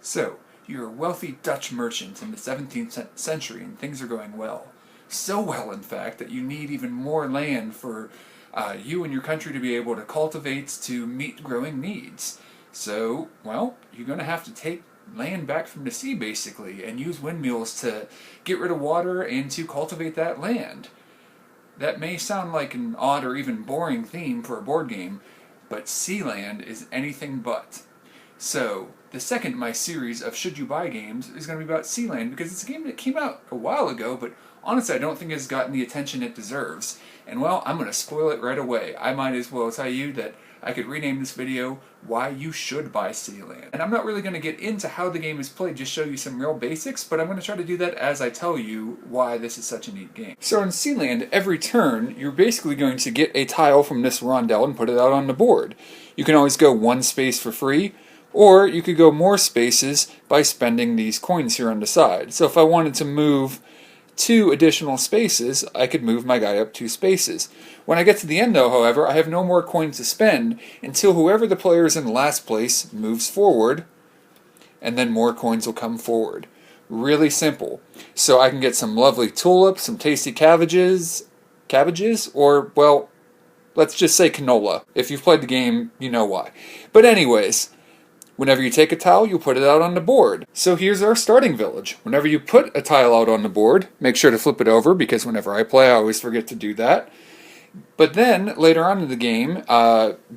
So, you're a wealthy Dutch merchant in the 17th century and things are going well. So well, in fact, that you need even more land for you and your country to be able to cultivate to meet growing needs. So, well, you're going to have to take land back from the sea, basically, and use windmills to get rid of water and to cultivate that land. That may sound like an odd or even boring theme for a board game, but Seeland is anything but. So, the second in my series of Should You Buy games is going to be about Seeland, because it's a game that came out a while ago, but honestly I don't think it's gotten the attention it deserves. And well, I'm going to spoil it right away. I might as well tell you that I could rename this video Why You Should Buy Seeland. And I'm not really going to get into how the game is played, just show you some real basics, but I'm going to try to do that as I tell you why this is such a neat game. So in Seeland, every turn, you're basically going to get a tile from this rondel and put it out on the board. You can always go one space for free, or you could go more spaces by spending these coins here on the side. So if I wanted to move 2 additional spaces, I could move my guy up 2 spaces. When I get to the end though, however, I have no more coins to spend until whoever the player is in last place moves forward, and then more coins will come forward. Really simple. So I can get some lovely tulips, some tasty cabbages, or, well, let's just say canola. If you've played the game, you know why. But anyways, whenever you take a tile, you put it out on the board. So here's our starting village. Whenever you put a tile out on the board, make sure to flip it over, because whenever I play, I always forget to do that. But then, later on in the game,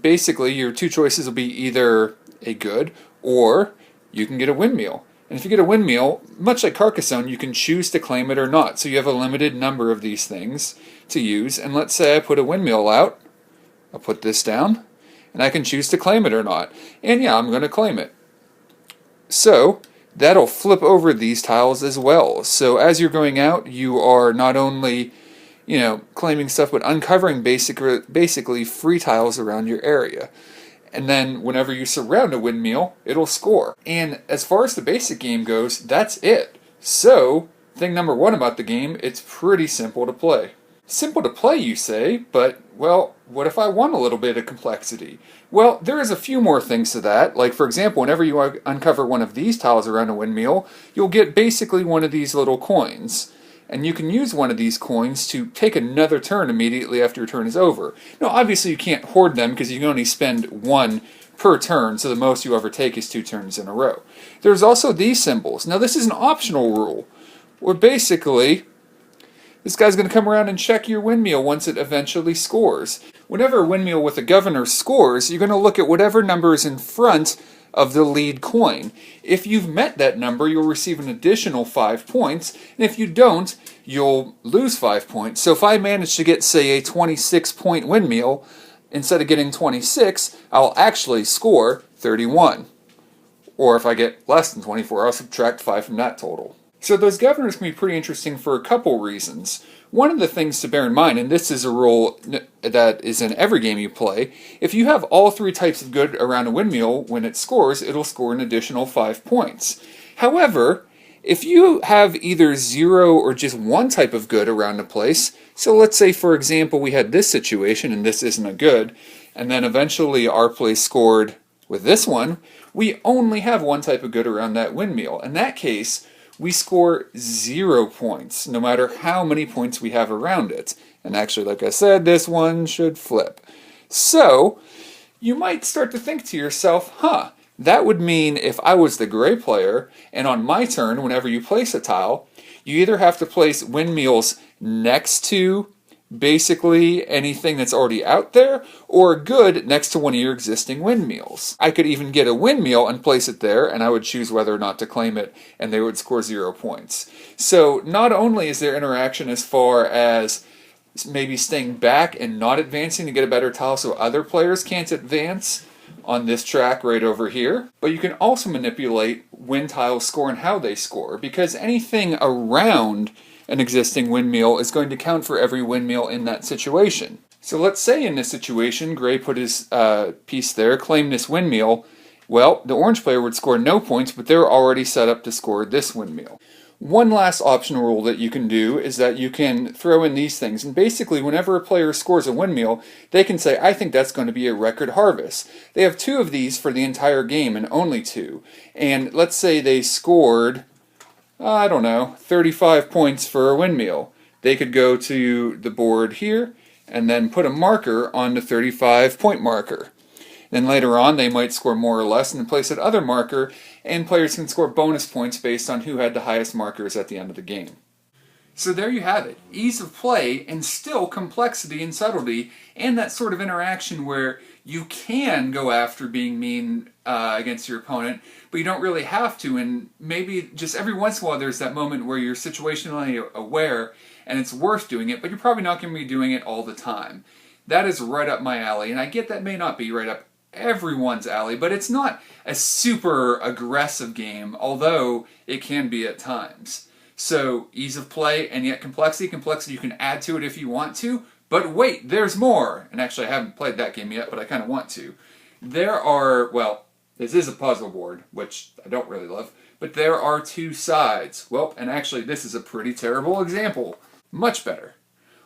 basically your 2 choices will be either a good, or you can get a windmill. And if you get a windmill, much like Carcassonne, you can choose to claim it or not. So you have a limited number of these things to use. And let's say I put a windmill out. I'll put this down. And I can choose to claim it or not. And yeah, I'm going to claim it. So, that'll flip over these tiles as well. So as you're going out, you are not only, claiming stuff, but uncovering basically free tiles around your area. And then whenever you surround a windmill, it'll score. And as far as the basic game goes, that's it. So, thing number 1 about the game, it's pretty simple to play. Simple to play, you say, but, well, what if I want a little bit of complexity? Well, there is a few more things to that. Like, for example, whenever you uncover one of these tiles around a windmill, you'll get basically one of these little coins. And you can use one of these coins to take another turn immediately after your turn is over. Now, obviously you can't hoard them because you can only spend 1 per turn, so the most you ever take is 2 turns in a row. There's also these symbols. Now, this is an optional rule, where basically this guy's going to come around and check your windmill once it eventually scores. Whenever a windmill with a governor scores, you're going to look at whatever number is in front of the lead coin. If you've met that number, you'll receive an additional 5 points, and if you don't, you'll lose 5 points. So if I manage to get, say, a 26-point windmill, instead of getting 26, I'll actually score 31. Or if I get less than 24, I'll subtract 5 from that total. So those governors can be pretty interesting for a couple reasons. One of the things to bear in mind, and this is a rule that is in every game you play, if you have all 3 types of good around a windmill, when it scores, it'll score an additional 5 points. However, if you have either 0 or just 1 type of good around a place, so let's say for example we had this situation and this isn't a good, and then eventually our place scored with this one, we only have 1 type of good around that windmill. In that case, we score 0 points, no matter how many points we have around it. And actually, like I said, this one should flip. So, you might start to think to yourself, that would mean if I was the gray player, and on my turn, whenever you place a tile, you either have to place windmills next to basically anything that's already out there, or a good next to one of your existing windmills. I could even get a windmill and place it there, and I would choose whether or not to claim it, and they would score 0 points. So not only is there interaction as far as maybe staying back and not advancing to get a better tile so other players can't advance on this track right over here, but you can also manipulate when tiles score and how they score, because anything around an existing windmill is going to count for every windmill in that situation. So let's say in this situation, Gray put his piece there, claimed this windmill. Well, the orange player would score no points, but they're already set up to score this windmill. One last optional rule that you can do is that you can throw in these things, and basically whenever a player scores a windmill, they can say, I think that's going to be a record harvest. They have 2 of these for the entire game, and only 2. And let's say they scored, I don't know, 35 points for a windmill. They could go to the board here, and then put a marker on the 35-point marker. Then later on, they might score more or less and then place that other marker, and players can score bonus points based on who had the highest markers at the end of the game. So there you have it. Ease of play and still complexity and subtlety, and that sort of interaction where you can go after being mean against your opponent, but you don't really have to, and maybe just every once in a while there's that moment where you're situationally aware and it's worth doing it, but you're probably not going to be doing it all the time. That is right up my alley, and I get that may not be right up everyone's alley, but it's not a super aggressive game, although it can be at times. So, ease of play and yet complexity. Complexity you can add to it if you want to, but wait, there's more! And actually I haven't played that game yet, but I kind of want to. There are, well, this is a puzzle board, which I don't really love, but there are 2 sides. Well, and actually this is a pretty terrible example. Much better.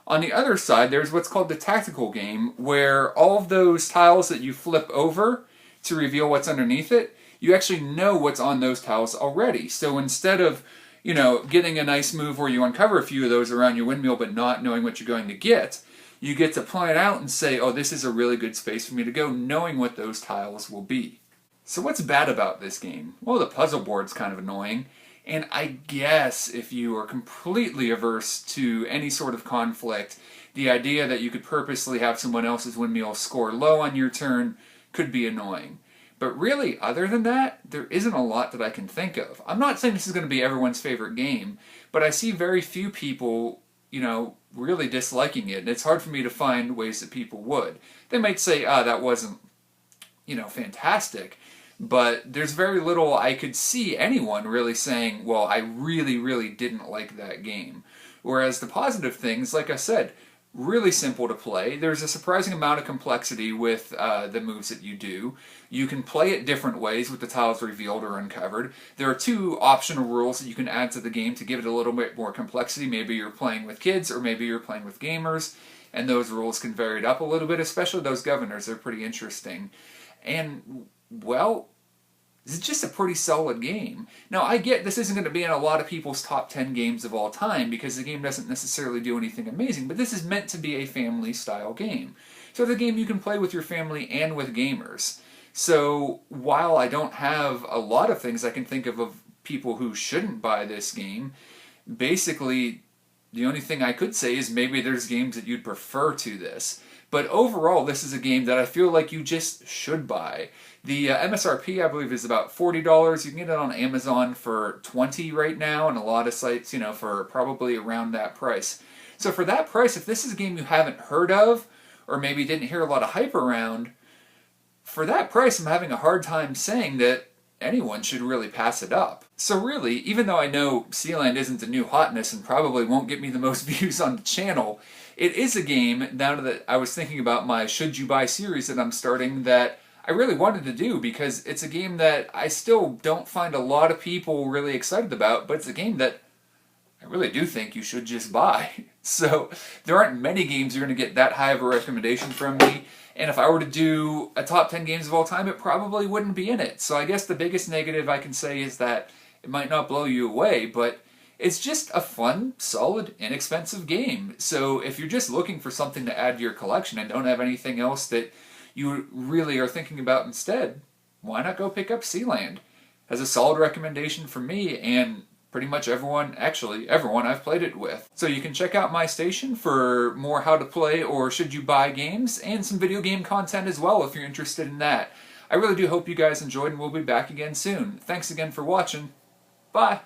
On the other side, there's what's called the tactical game, where all of those tiles that you flip over to reveal what's underneath it, you actually know what's on those tiles already. So instead of, getting a nice move where you uncover a few of those around your windmill but not knowing what you're going to get, you get to point out and say, oh, this is a really good space for me to go, knowing what those tiles will be. So what's bad about this game? Well, the puzzle board's kind of annoying. And I guess if you are completely averse to any sort of conflict, the idea that you could purposely have someone else's windmill score low on your turn could be annoying. But really, other than that, there isn't a lot that I can think of. I'm not saying this is going to be everyone's favorite game, but I see very few people, really disliking it. And it's hard for me to find ways that people would. They might say, that wasn't, fantastic. But there's very little I could see anyone really saying, well, I really, really didn't like that game. Whereas the positive things, like I said, really simple to play. There's a surprising amount of complexity with the moves that you do. You can play it different ways with the tiles revealed or uncovered. There are 2 optional rules that you can add to the game to give it a little bit more complexity. Maybe you're playing with kids or maybe you're playing with gamers, and those rules can vary it up a little bit, especially those governors. They're pretty interesting. And, well, it's just a pretty solid game. Now, I get this isn't going to be in a lot of people's top 10 games of all time because the game doesn't necessarily do anything amazing, but this is meant to be a family-style game. So it's a game you can play with your family and with gamers. So while I don't have a lot of things I can think of people who shouldn't buy this game, basically the only thing I could say is maybe there's games that you'd prefer to this. But overall, this is a game that I feel like you just should buy. The MSRP, I believe, is about $40. You can get it on Amazon for $20 right now, and a lot of sites, for probably around that price. So for that price, if this is a game you haven't heard of, or maybe didn't hear a lot of hype around, for that price, I'm having a hard time saying that anyone should really pass it up. So really, even though I know Seeland isn't the new hotness and probably won't get me the most views on the channel, it is a game, now that I was thinking about my Should You Buy series that I'm starting, that I really wanted to do because it's a game that I still don't find a lot of people really excited about, but it's a game that I really do think you should just buy. So there aren't many games you're going to get that high of a recommendation from me, and if I were to do a top 10 games of all time, it probably wouldn't be in it. So I guess the biggest negative I can say is that it might not blow you away, but it's just a fun, solid, inexpensive game. So if you're just looking for something to add to your collection and don't have anything else that you really are thinking about instead, why not go pick up Seeland? Has a solid recommendation from me and pretty much everyone I've played it with. So you can check out my station for more how to play or should you buy games, and some video game content as well if you're interested in that. I really do hope you guys enjoyed, and we'll be back again soon. Thanks again for watching. Bye!